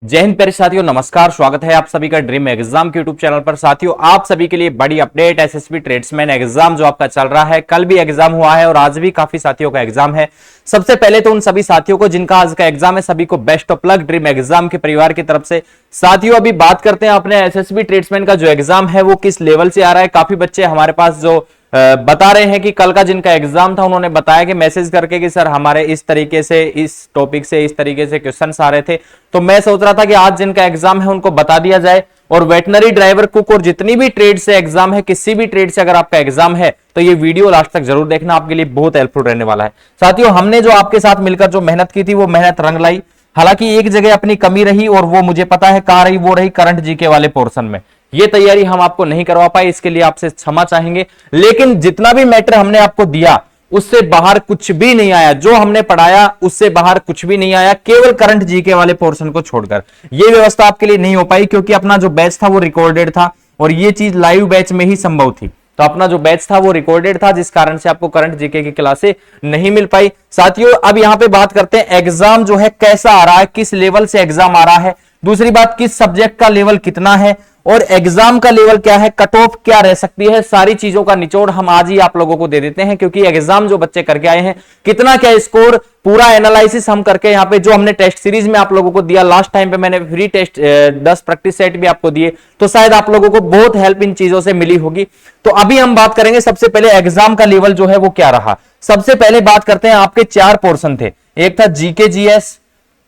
जय हिंद प्यारे साथियों, नमस्कार। स्वागत है आप सभी का ड्रीम एग्जाम के यूट्यूब चैनल पर। साथियों, आप सभी के लिए बड़ी अपडेट, एसएसबी ट्रेड्समैन एग्जाम जो आपका चल रहा है, कल भी एग्जाम हुआ है और आज भी काफी साथियों का एग्जाम है। सबसे पहले तो उन सभी साथियों को जिनका आज का एग्जाम है, सभी को best of luck dream exam के परिवार की तरफ से। साथियों, अभी बात करते हैं अपने एसएसबी ट्रेड्समैन का जो एग्जाम है वो किस लेवल से आ रहा है। काफी बच्चे हमारे पास जो बता रहे हैं कि कल का जिनका एग्जाम था उन्होंने बताया कि मैसेज करके कि सर हमारे इस तरीके से, इस टॉपिक से इस तरीके से क्वेश्चंस आ रहे थे। तो मैं सोच रहा था कि आज जिनका एग्जाम है उनको बता दिया जाए। और वेटनरी, ड्राइवर, कुक और जितनी भी ट्रेड से एग्जाम है, किसी भी ट्रेड से अगर आपका एग्जाम है तो ये वीडियो लास्ट तक जरूर देखना, आपके लिए बहुत हेल्पफुल रहने वाला है। साथियों, हमने जो आपके साथ मिलकर जो मेहनत की थी वो मेहनत रंग लाई। हालांकि एक जगह अपनी कमी रही और वो मुझे पता है कहां रही, वो रही करंट जीके वाले पोर्शन में। ये तैयारी हम आपको नहीं करवा पाए, इसके लिए आपसे क्षमा चाहेंगे। लेकिन जितना भी मैटर हमने आपको दिया उससे बाहर कुछ भी नहीं आया। जो हमने पढ़ाया उससे बाहर कुछ भी नहीं आया, केवल करंट जीके वाले पोर्शन को छोड़कर। ये व्यवस्था आपके लिए नहीं हो पाई क्योंकि अपना जो बैच था वो रिकॉर्डेड था और ये चीज लाइव बैच में ही संभव थी। तो अपना जो बैच था वो रिकॉर्डेड था, जिस कारण से आपको करंट जीके की क्लासें नहीं मिल पाई। साथियों, अब यहां पे बात करते हैं एग्जाम जो है कैसा आ रहा है, किस लेवल से एग्जाम आ रहा है। दूसरी बात, किस सब्जेक्ट का लेवल कितना है और एग्जाम का लेवल क्या है, कट ऑफ क्या रह सकती है। सारी चीजों का निचोड़ हम आज ही आप लोगों को दे देते हैं, क्योंकि एग्जाम जो बच्चे करके आए हैं, कितना क्या स्कोर, पूरा एनालिसिस हम करके यहाँ पे जो हमने टेस्ट सीरीज में आप लोगों को दिया, लास्ट टाइम पे मैंने फ्री टेस्ट 10 प्रैक्टिस सेट भी आपको दिए, तो शायद आप लोगों को बहुत हेल्प इन चीजों से मिली होगी। तो अभी हम बात करेंगे सबसे पहले एग्जाम का लेवल जो है वो क्या रहा। सबसे पहले बात करते हैं, आपके 4 पोर्शन थे। एक था जीके जीएस,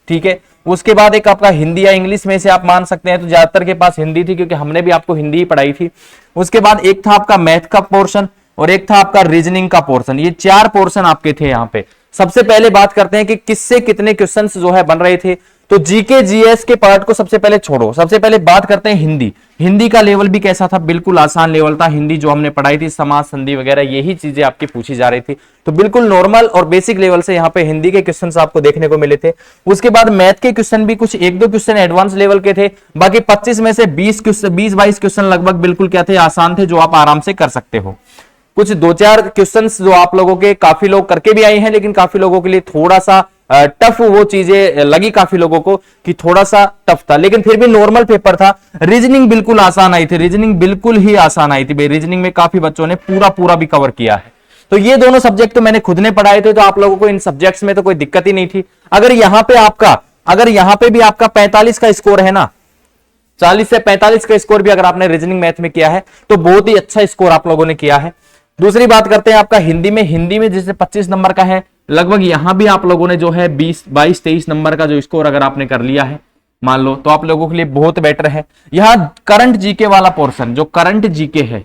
ठीक है। उसके बाद एक आपका हिंदी या इंग्लिश में से आप मान सकते हैं, तो ज्यादातर के पास हिंदी थी क्योंकि हमने भी आपको हिंदी ही पढ़ाई थी। उसके बाद एक था आपका मैथ का पोर्शन और एक था आपका रीजनिंग का पोर्शन। ये 4 पोर्शन आपके थे यहाँ पे। सबसे पहले बात करते हैं कि किससे कितने क्वेश्चंस जो है बन रहे थे। तो जीके जीएस के पार्ट को सबसे पहले छोड़ो, सबसे पहले बात करते हैं हिंदी। हिंदी का लेवल भी कैसा था, बिल्कुल आसान लेवल था। हिंदी जो हमने पढ़ाई थी, समास, संधि वगैरह यही चीजें आपकी पूछी जा रही थी, तो बिल्कुल नॉर्मल और बेसिक लेवल से यहाँ पे हिंदी के क्वेश्चंस आपको देखने को मिले थे। उसके बाद मैथ के क्वेश्चन भी कुछ 1-2 क्वेश्चन एडवांस लेवल के थे। बाकी 25 में से 20-22 क्वेश्चन लगभग बिल्कुल क्या थे, आसान थे, जो आप आराम से कर सकते हो। कुछ 2-4 क्वेश्चंस जो आप लोगों के, काफी लोग करके भी आए हैं, लेकिन काफी लोगों के लिए थोड़ा सा टफ वो चीजें लगी काफी लोगों को कि थोड़ा सा टफ था, लेकिन फिर भी नॉर्मल पेपर था। रीजनिंग बिल्कुल आसान आई थी, रीजनिंग बिल्कुल ही आसान आई थी भाई। रीजनिंग में काफी बच्चों ने पूरा भी कवर किया है। तो ये दोनों सब्जेक्ट तो मैंने खुद ने पढ़ाए थे, तो आप लोगों को इन सब्जेक्ट्स में तो कोई दिक्कत ही नहीं थी। अगर यहां पे भी आपका 45 का स्कोर है ना, 40 से 45 का स्कोर भी अगर आपने रीजनिंग मैथ में किया है तो बहुत ही अच्छा स्कोर आप लोगों ने किया है। दूसरी बात करते हैं आपका हिंदी में जैसे 25 नंबर का है, लगभग यहां भी आप लोगों ने जो है 22-23 नंबर का जो स्कोर अगर आपने कर लिया है मान लो, तो आप लोगों के लिए बहुत बेटर है। यहां करंट जीके वाला पोर्शन, जो करंट जीके है,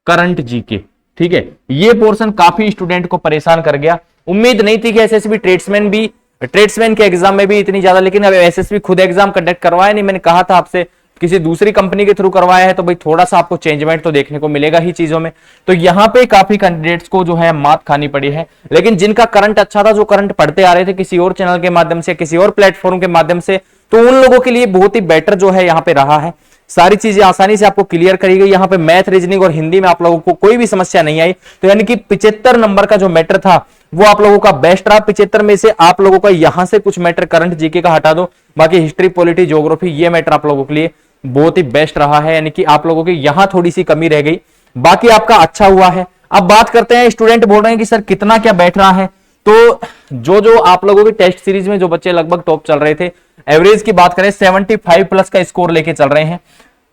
करंट जीके, ठीक है, ये पोर्शन काफी स्टूडेंट को परेशान कर गया। उम्मीद नहीं थी कि एसएसबी ट्रेड्समैन के एग्जाम में भी इतनी ज्यादा, लेकिन अब एसएसबी खुद एग्जाम कंडक्ट करवाया नहीं। मैंने कहा था आपसे किसी दूसरी कंपनी के थ्रू करवाया है, तो भाई थोड़ा सा आपको चेंजमेंट तो देखने को मिलेगा ही चीजों में। तो यहां पे काफी कैंडिडेट्स को जो है मात खानी पड़ी है, लेकिन जिनका करंट अच्छा था, जो करंट पढ़ते आ रहे थे किसी और चैनल के माध्यम से, किसी और प्लेटफॉर्म के माध्यम से, तो उन लोगों के लिए बहुत ही बेटर जो है यहाँ पे रहा है। सारी चीजें आसानी से आपको क्लियर करी गई। यहाँ पे मैथ, रीजनिंग और हिंदी में आप लोगों को कोई भी समस्या नहीं आई। तो यानी कि 75 नंबर का जो मैटर था वो आप लोगों का बेस्ट रहा। 75 में से आप लोगों का यहां से कुछ मैटर करंट जीके का हटा दो, बाकी हिस्ट्री, पॉलिटी, ज्योग्राफी, ये मैटर आप लोगों के लिए बहुत ही बेस्ट रहा है। यानी कि आप लोगों की यहां थोड़ी सी कमी रह गई, बाकी आपका अच्छा हुआ है। अब बात करते हैं, स्टूडेंट बोल रहे हैं कि सर कितना क्या बैठ रहा है। तो जो आप लोगों की टेस्ट सीरीज में जो बच्चे लगभग टॉप चल रहे थे, एवरेज की बात करें 75 प्लस का स्कोर लेके चल रहे हैं।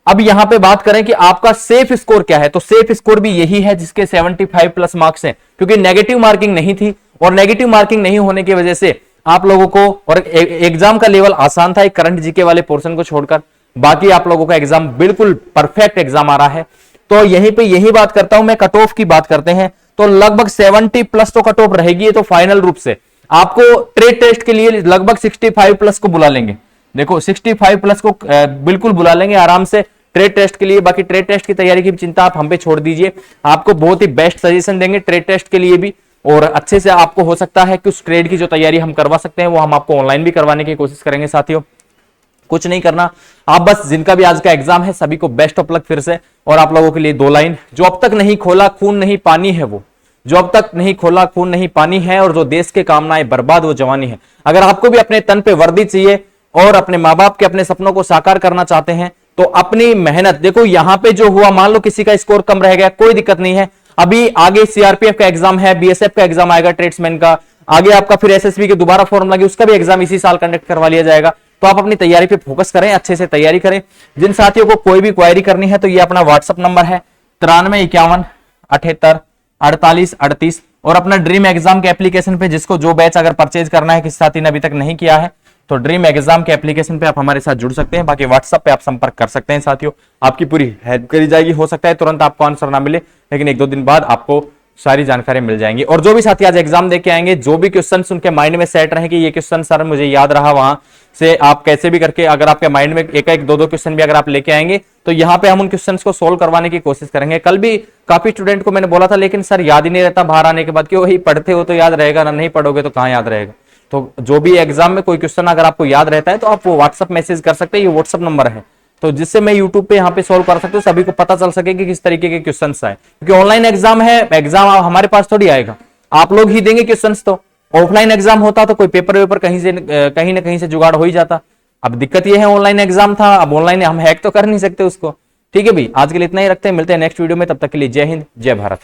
अब यहां पे बात करें कि आपका सेफ स्कोर क्या है, तो सेफ स्कोर भी यही है जिसके 75 प्लस मार्क्स हैं, क्योंकि नेगेटिव मार्किंग नहीं थी और नेगेटिव मार्किंग नहीं होने की वजह से आप लोगों को, और एग्जाम का लेवल आसान था एक करंट जीके वाले पोर्शन को छोड़कर, बाकी आप लोगों का एग्जाम बिल्कुल परफेक्ट एग्जाम आ रहा है। तो यहीं पे यही बात करता हूं मैं, कट ऑफ की बात करते हैं तो लगभग 70 प्लस तो कट ऑफ रहेगी। तो फाइनल रूप से आपको ट्रेड टेस्ट के लिए लगभग 65 प्लस को बुला लेंगे। देखो 65 प्लस को बिल्कुल बुला लेंगे आराम से ट्रेड टेस्ट के लिए। बाकी ट्रेड टेस्ट की तैयारी की चिंता आप हम पे छोड़ दीजिए, आपको बहुत ही बेस्ट सजेशन देंगे ट्रेड टेस्ट के लिए भी, और अच्छे से आपको हो सकता है कि उस ट्रेड की जो तैयारी हम करवा सकते हैं वो हम आपको ऑनलाइन भी करवाने की कोशिश करेंगे। साथियों, कुछ नहीं करना, आप बस जिनका भी आज का एग्जाम है सभी को बेस्ट ऑफ लक फिर से। और आप लोगों के लिए 2 लाइन, जो अब तक नहीं खोला खून नहीं पानी है वो, जो अब तक नहीं खोला खून नहीं पानी है, और जो देश के कामनाएं बर्बाद वो जवानी है। अगर आपको भी अपने तन पे वर्दी चाहिए और अपने माँ बाप के अपने सपनों को साकार करना चाहते हैं तो अपनी मेहनत देखो, यहां पे जो हुआ, मान लो किसी का स्कोर कम रह गया, कोई दिक्कत नहीं है, अभी आगे सीआरपीएफ का एग्जाम है, बीएसएफ का एग्जाम आएगा, ट्रेड्समैन का, आगे आपका फिर एसएसबी के दोबारा फॉर्म लगे, उसका भी एग्जाम इसी साल कंडक्ट करवा लिया जाएगा। तो आप अपनी तैयारी पे फोकस करें, अच्छे से तैयारी करें। जिन साथियों को कोई भी क्वेरी करनी है तो ये अपना व्हाट्सअप नंबर है 9351784838, और अपना ड्रीम एग्जाम के एप्लीकेशन पे जिसको जो बैच अगर परचेज करना है, किसी साथी ने अभी तक नहीं किया है तो ड्रीम एग्जाम के एप्लीकेशन पे आप हमारे साथ जुड़ सकते हैं। बाकी व्हाट्सएप पे आप संपर्क कर सकते हैं साथियों, आपकी पूरी हेल्प करी जाएगी। हो सकता है तुरंत आपको आंसर ना मिले, लेकिन 1-2 दिन बाद आपको सारी जानकारी मिल जाएंगी। और जो भी साथी आज एग्जाम देके आएंगे, जो भी क्वेश्चन उनके माइंड में सेट रहे कि ये क्वेश्चन सर मुझे याद रहा, वहां से आप कैसे भी करके अगर आपके माइंड में एक-एक 2-2 क्वेश्चन भी अगर आप लेके आएंगे तो यहाँ पे हम उन क्वेश्चंस को सोल्व करवाने की कोशिश करेंगे। कल भी काफी स्टूडेंट को मैंने बोला था, लेकिन सर याद ही नहीं रहता बाहर आने के बाद, कि वही पढ़ते हो तो याद रहेगा ना, नहीं पढ़ोगे तो कहां याद रहेगा। तो जो भी एग्जाम में कोई क्वेश्चन अगर आपको याद रहता है तो आप वो व्हाट्सएप मैसेज कर सकते हैं, ये व्हाट्सएप नंबर है, तो जिससे मैं यूट्यूब पे यहाँ पे सोल्व कर सकता हूँ, सभी को पता चल सके कि किस तरीके के क्वेश्चंस आए। क्योंकि ऑनलाइन एग्जाम है, एग्जाम हमारे पास थोड़ी आएगा, आप लोग ही देंगे क्वेश्चंस। तो ऑफलाइन एग्जाम होता तो कोई पेपर वेपर कहीं ना कहीं से जुगाड़ हो ही जाता। अब दिक्कत ये है ऑनलाइन एग्जाम था, अब ऑनलाइन हम हैक तो कर नहीं सकते उसको। ठीक है भाई, आज के लिए इतना ही रखते हैं, मिलते हैं नेक्स्ट वीडियो में, तब तक के लिए जय हिंद जय भारत।